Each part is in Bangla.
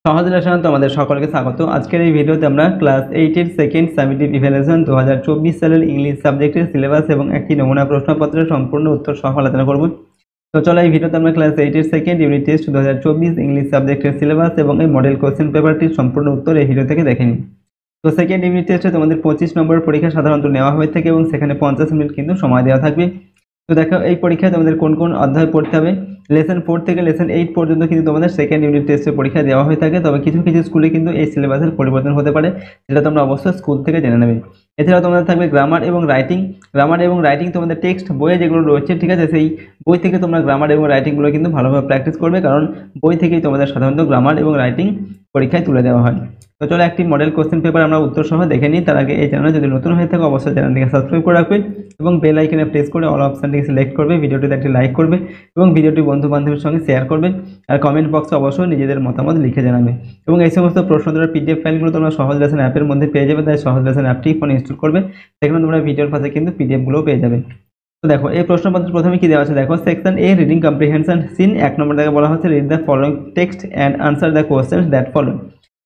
সহজ লেসনে তোমাদের সকলকে স্বাগত। আজকের এই ভিডিওতে আমরা ক্লাস 8 এর সেকেন্ড সামেটিভ ইভ্যালুয়েশন 2024 সালের ইংলিশ সাবজেক্টের সিলেবাস এবং একটি নমুনা প্রশ্নপত্রের সম্পূর্ণ উত্তর সহ আলোচনা করব। তো চলো এই ভিডিওতে আমরা ক্লাস 8 এর সেকেন্ড ইউনিট টেস্ট 2024 ইংলিশ সাবজেক্টের সিলেবাস এবং এই মডেল কোশ্চেন পেপারটির সম্পূর্ণ উত্তর এই ভিডিও থেকে দেখে নিই। তো সেকেন্ড ইউনিট টেস্টে তোমাদের 25 নম্বর পরীক্ষা সাধারণত নেওয়া হয়ে থাকে এবং সেখানে 50 মিনিট কিন্তু সময় দেওয়া থাকবে। তো দেখো এই পরীক্ষায় তোমাদের কোন কোন অধ্যায় পড়তে হবে। লেসন 4 থেকে লেসন 8 পর্যন্ত কিন্তু তোমাদের সেকেন্ড ইউনিট টেস্টের পরীক্ষা দেওয়া হয়ে থাকে, তবে কিছু কিছু স্কুলে কিন্তু এই সিলেবাসের পরিবর্তন হতে পারে, যেটা তোমরা অবশ্যই স্কুল থেকে জেনে নেবে। এছাড়াও তোমাদের থাকবে গ্রামার এবং রাইটিং তোমাদের টেক্সট বইয়ে যেগুলো রয়েছে, ঠিক আছে, সেই বই থেকে তোমরা গ্রামার এবং রাইটিংগুলো কিন্তু ভালোভাবে প্র্যাকটিস করবে, কারণ বই থেকেই তোমাদের সাধারণত গ্রামার এবং রাইটিং পরীক্ষায় তুলে দেওয়া হয়। তো চলো একটি মডেল কোশ্চেন পেপার আমরা উত্তর সহ দেখে নিই। তার আগে এই চ্যানেলে যদি নতুন হয়ে থাকে অবশ্যই চ্যানেলটিকে সাবস্ক্রাইব করে রাখবে এবং বেল আইকনে প্রেস করে অল অপশনটিকে সিলেক্ট করবে, ভিডিওটিতে একটি লাইক করবে এবং ভিডিওটি বন্ধু বান্ধবের সঙ্গে শেয়ার করবে। আর কমেন্ট বক্সে অবশ্যই নিজেদের মতামত লিখে জানাবে। এবং এই সমস্ত প্রশ্নোত্তরের পিডিএফ ফাইলগুলো তোমরা সহজ লেসন অ্যাপের মধ্যে পেয়ে যাবে, তাই সহজ লেসন অ্যাপটি ফোনে ইনস্টল করবে, সেখানে তোমরা ভিডিওর পাশে কিন্তু পিডিএফগুলোও পেয়ে যাবে। তো দেখো এই প্রশ্নপত্রের প্রথমে কি দেওয়া আছে, দেখো সেকশন এ রিডিং কম্প্রিহেনশন সিন 1 নম্বর থেকে বলা হচ্ছে read the following text and answer the questions that follow.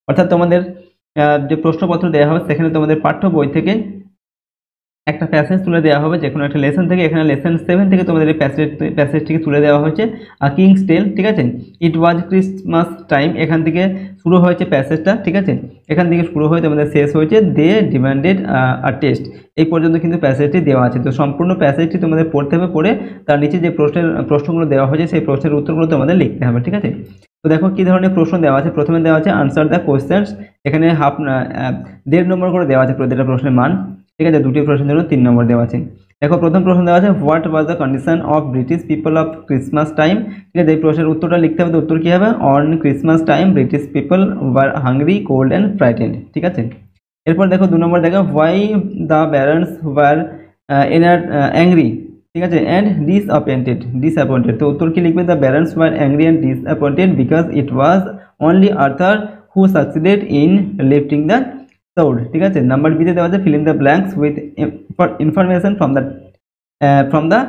অর্থাৎ তোমাদের যে প্রশ্নপত্র দেওয়া হবে সেখানে তোমাদের পাঠ্য বই থেকে একটা প্যাসেজ তুলে দেওয়া হবে, যে কোনো একটা লেসন থেকে। এখানে লেসন 7 থেকে তোমাদের এই প্যাসেজটিকে তুলে দেওয়া হয়েছে কিংস টেল, ঠিক আছে। ইট ওয়াজ ক্রিসমাস টাইম, এখান থেকে শুরু হয়েছে প্যাসেজটা, ঠিক আছে। এখান থেকে শুরু হয়ে তোমাদের শেষ হয়েছে দে ডিমান্ডেড আ টেস্ট, এই পর্যন্ত কিন্তু প্যাসেজটি দেওয়া আছে। তো সম্পূর্ণ প্যাসেজটি তোমাদের পড়তে হবে, পড়ে তার নিচে যে প্রশ্নগুলো দেওয়া হয়েছে সেই প্রশ্নের উত্তরগুলো তোমাদের লিখতে হবে, ঠিক আছে। তো দেখো কি ধরনের প্রশ্ন দেওয়া আছে। প্রথমে দেওয়া আছে আনসার দ্য কোয়েশ্চেনস, এখানে 1.5 নম্বর করে দেওয়া আছে প্রতিটা প্রশ্নের মান, ঠিক আছে। দুটি প্রশ্নের জন্য 3 নম্বর দেওয়া আছে। দেখো প্রথম প্রশ্ন দেওয়া আছে what was the condition of British people of Christmas time, ঠিক আছে। এই প্রশ্নের উত্তরটা লিখতে হবে। তো উত্তর কী হবে, on Christmas time British people were hungry cold and frightened, ঠিক আছে। এরপর দেখো 2 নম্বর দেখো why the barons were angry, ঠিক আছে, অ্যান্ড ডিসঅ্যাপয়েন্টেড। তো উত্তর কি লিখবে, the barons were angry and disappointed because it was only Arthur who succeeded in lifting the sword, ঠিক আছে। নাম্বার বিতে দেওয়া আছে fill in the blanks with information from the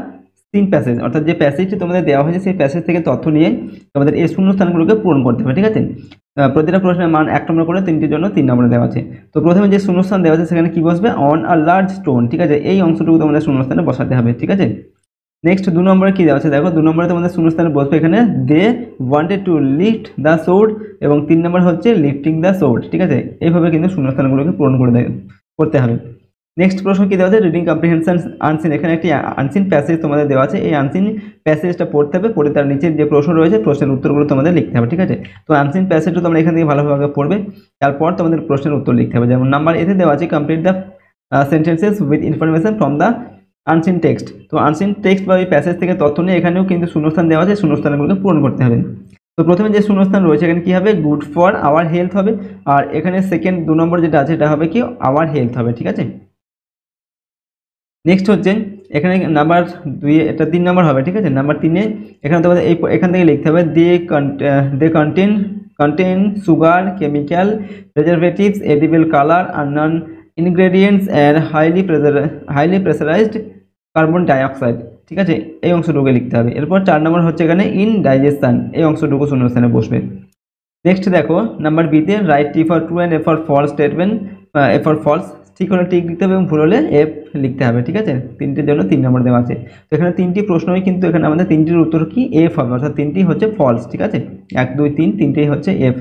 seen passage, অর্থাৎ যে প্যাসেজটি তোমাদের দেওয়া হয়েছে সেই প্যাসেজ থেকে তথ্য নিয়ে তোমাদের এই শূন্যস্থানগুলোকে পূরণ করতে হবে, ঠিক আছে। প্রতিটা প্রশ্নের মান 1 নম্বর করে, 3টির জন্য 3 নম্বর দেওয়া আছে। তো প্রথমে যে শূন্যস্থান দেওয়া আছে সেখানে কি বসবে, অন আ লার্জ স্টোন, ঠিক আছে। এই অংশটুকু তোমাদের শূন্যস্থানে বসাতে হবে, ঠিক আছে। নেক্সট 2 নম্বরে কি দেওয়া আছে, দেখো 2 নম্বরে তোমাদের শূন্যস্থানে বসবে এখানে they wanted to lift the sword এবং 3 নম্বর হচ্ছে লিফটিং দ্য সোর্ড, ঠিক আছে। এইভাবে কিন্তু শূন্যস্থানগুলোকে পূরণ করতে হবে। নেক্সট প্রশ্ন কি দেওয়া আছে, রিডিং কম্প্রিহেনশন আনসিন, এখানে একটি আনসিন প্যাসেজ তোমাদের দেওয়া আছে। এই আনসিন প্যাসেজটা পড়তে হবে, পড়ে তার নিচে যে প্রশ্ন রয়েছে প্রশ্নের উত্তরগুলো তোমাদের লিখতে হবে, ঠিক আছে। তো আনসিন প্যাসেজটা তোমরা এখান থেকে ভালোভাবে পড়বে, তারপর তোমাদের প্রশ্নের উত্তর লিখতে হবে। যেমন নাম্বার এতে দেওয়া আছে complete the sentences with information from the unseen text. তো আনসিন টেক্সট বা এই প্যাসেজ থেকে তথ্য নিয়ে এখানেও কিন্তু শূন্যস্থান দেওয়া আছে, শূন্যস্থানগুলোকে পূরণ করতে হবে। তো প্রথমে যে শূন্যস্থান রয়েছে এখানে কি হবে, গুড ফর আওয়ার হেলথ হবে, আর এখানে সেকেন্ড 2 নম্বর যেটা আছে এটা হবে কি আওয়ার হেলথ হবে, ঠিক আছে। নেক্সট হচ্ছে এখানে নাম্বার 2, এটা 3 নম্বর হবে, ঠিক আছে। নাম্বার 3-এ এখানে তোমাদের এখান থেকে লিখতে হবে they contain sugar, chemical, preservatives, edible colour, unknown ingredients and highly pressurised carbon dioxide, ঠিক আছে। এই অংশটুকু লিখতে হবে। এরপর 4 নম্বর হচ্ছে এখানে ইন ডাইজেশন, এই অংশটুকু শূন্যস্থানে বসবে। নেক্সট দেখো নাম্বার বিতে write T for true and F for false statement, F for false, ঠিক হলে টিক লিখতে হবে এবং ভুল হলে এফ লিখতে হবে, ঠিক আছে। 3টির জন্য 3 নম্বর দেওয়া আছে। তো এখানে 3টি প্রশ্নই কিন্তু এখানে আমাদের 3টির উত্তর কি এফ হবে, অর্থাৎ 3টি হচ্ছে ফলস, ঠিক আছে। 1 2 3 3টেই হচ্ছে এফ।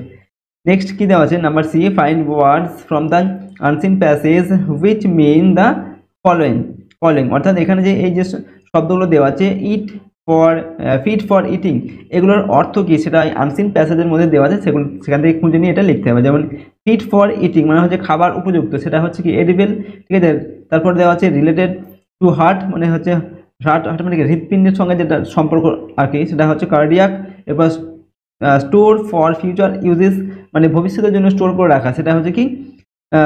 নেক্সট কি দেওয়া আছে, number C find words from the unseen passage which mean the following, অর্থাৎ এখানে যে এই যে শব্দগুলো দেওয়া আছে ফিট ফর ইটিং, এগুলোর অর্থ কি সেটা আনসিন প্যাসেজের মধ্যে দেওয়া আছে, সেখান থেকে খুঁজে নিয়ে এটা লিখতে হবে। যেমন ফিট ফর ইটিং মানে হচ্ছে খাবার উপযুক্ত, সেটা হচ্ছে কি এডিবল, ঠিক আছে। তারপর দেওয়া আছে রিলেটেড টু হার্ট, মানে হচ্ছে হার্ট মানে হৃৎপিণ্ডের সঙ্গে যেটা সম্পর্ক আর কি, সেটা হচ্ছে কার্ডিয়াক। এরপর স্টোর ফর ফিউচার ইউজেস, মানে ভবিষ্যতের জন্য স্টোর করে রাখা, সেটা হচ্ছে কি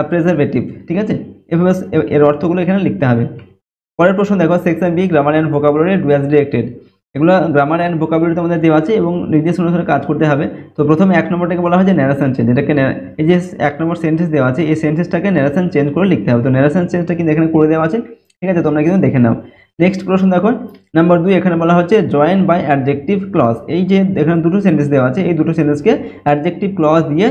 প্রেজারভেটিভ, ঠিক আছে। এভাবে এর অর্থগুলো এখানে লিখতে হবে। পরের প্রশ্ন দেখো section B grammar and vocabulary do as directed, এগুলো গ্রামার অ্যান্ড ভোকাবুলারি তোমাদের দেওয়া আছে এবং নির্দেশ অনুসারে কাজ করতে হবে। তো প্রথমে 1 নম্বরটাকে বলা হয় যে ন্যারেশন চেঞ্জ, এটাকে এই যে 1 নম্বর সেন্টেন্স দেওয়া আছে এই সেন্টেন্সটাকে ন্যারেশন চেঞ্জ করে লিখতে হবে। তো ন্যারেশন চেঞ্জটা কিন্তু এখানে করে দেওয়া আছে, ঠিক আছে, তোমরা কিন্তু দেখে নাও। নেক্সট প্রশ্ন দেখো নাম্বার 2, এখানে বলা হচ্ছে জয়েন বাই অ্যাডজেক্টিভ ক্লজ। এই যে এখানে দুটো সেন্টেন্স দেওয়া আছে, এই দুটো সেন্টেন্সকে অ্যাডজেক্টিভ ক্লজ দিয়ে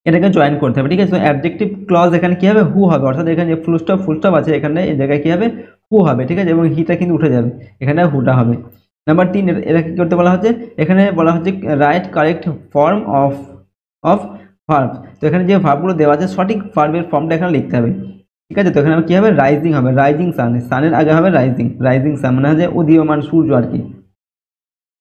এটাকে জয়েন করতে হবে, ঠিক আছে। তো অ্যাডজেক্টিভ ক্লজ এখানে কি হবে, হু হবে, অর্থাৎ এখানে যে ফুল স্টপ আছে এখানে এই জায়গায় কি হবে, হু হবে, ঠিক আছে, এবং হিটা কিন্তু উঠে যাবে, এখানে হুটা হবে। নাম্বার 3, এটা কি করতে বলা হচ্ছে, এখানে বলা হচ্ছে right correct form of of verb. তো এখানে যে ভার্বগুলো দেওয়া আছে সঠিক ভার্বের ফর্মটা এখানে লিখতে হবে, ঠিক আছে। তো এখানে কি হবে, রাইজিং হবে, রাইজিং সান, সানের আগে হবে রাইজিং সান মানে হচ্ছে উদীয়মান সূর্য আর কি।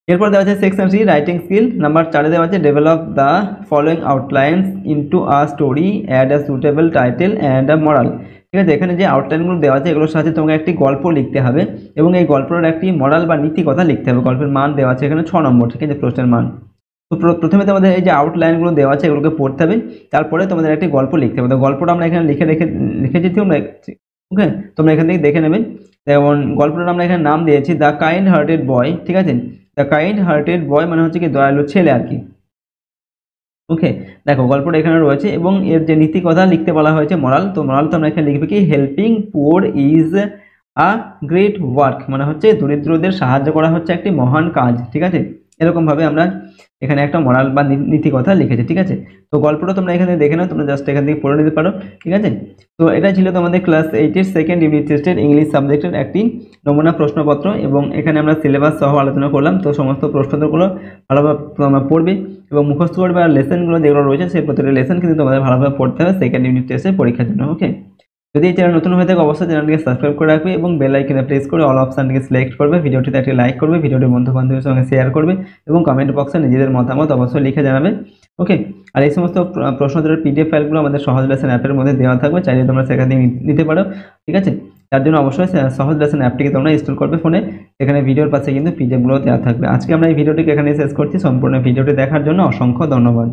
এরপর দেওয়া আছে সেকশন 3 রাইটিং স্কিল। নাম্বার 4 দেওয়া আছে develop the following outlines into a story, add a suitable title and a moral. ঠিক আছে, এখানে যে আউটলাইনগুলো দেওয়া আছে এগুলোর সাথে তোমাকে একটি গল্প লিখতে হবে এবং এই গল্পের একটি মরাল বা নীতি কথা লিখতে হবে। গল্পের মান দেওয়া আছে এখানে 6 নম্বর, ঠিক আছে, প্রশ্নের মান। তো প্রথমে তোমাদের এই যে আউটলাইনগুলো দেওয়া আছে এগুলোকে পড়তে হবে, তারপরে তোমাদের একটি গল্প লিখতে হবে। তো গল্পটা আমরা এখানে লিখেছি তোমরা, ওকে, তোমরা এখান থেকে দেখে নেবে। যেমন গল্পটার আমরা এখানে নাম দিয়েছি দ্য কাইন্ড হার্টেড বয়, ঠিক আছে। দ্য কাইন্ড হার্টেড বয় মানে হচ্ছে কি দয়ালু ছেলে আর কি, ওকে। দেখো গল্পটা এখানে রয়েছে এবং এর যে নীতি কথা লিখতে বলা হয়েছে মরাল। তো মরাল তো আমরা এখানে লিখবে কি helping poor is a great work, মানে হচ্ছে দরিদ্রদের সাহায্য করা হচ্ছে একটি মহান কাজ, ঠিক আছে। এরকমভাবে আমরা এখানে একটা মরাল বা নীতি কথা লিখেছি, ঠিক আছে। তো গল্পটা তোমরা এখানে দেখে নাও, তোমরা জাস্ট এখান থেকে পড়ে নিতে পারো, ঠিক আছে। তো এটা ছিল তোমাদের ক্লাস 8-এর সেকেন্ড ইউনিট টেস্টের ইংলিশ সাবজেক্টের একটি নমুনা প্রশ্নপত্র এবং এখানে আমরা সিলেবাস সহ আলোচনা করলাম। তো সমস্ত প্রশ্নগুলো ভালোভাবে তোমরা পড়বে এবং মুখস্থ করবে, আর লেসনগুলো যেগুলো রয়েছে সেই প্রত্যেকটা লেসন কিন্তু তোমাদের ভালোভাবে পড়তে হবে সেকেন্ড ইউনিট টেস্টের পরীক্ষার জন্য, ওকে। যদি এই চ্যানেল নতুন হয়ে থাকে অবশ্যই চ্যানেলটিকে সাবস্ক্রাইব করে রাখবে এবং বেল আইকনে প্রেস করে অল অপশনটিকে সিলেক্ট করবে। ভিডিওটিতে একটি লাইক করবে, ভিডিওটি বন্ধু বান্ধবের সঙ্গে শেয়ার করবে এবং কমেন্ট বক্সে নিজেদের মতামত অবশ্যই লিখে জানাবে, ওকে। আর এই সমস্ত প্রশ্নোত্তরের পিডিএফ ফাইলগুলো আমাদের সহজ লেসন অ্যাপের মধ্যে দেওয়া থাকবে, চাইলে তোমরা সেখান থেকে নিতে পারো, ঠিক আছে। তার জন্য অবশ্যই সহজ লেসন অ্যাপটিকে তোমরা ইনস্টল করবে ফোনে, এখানে ভিডিওর পাশে কিন্তু পিডিএফগুলো দেওয়া থাকবে। আজকে আমরা এই ভিডিওটিকে এখানে শেষ করছি। সম্পূর্ণ ভিডিওটি দেখার জন্য অসংখ্য ধন্যবাদ।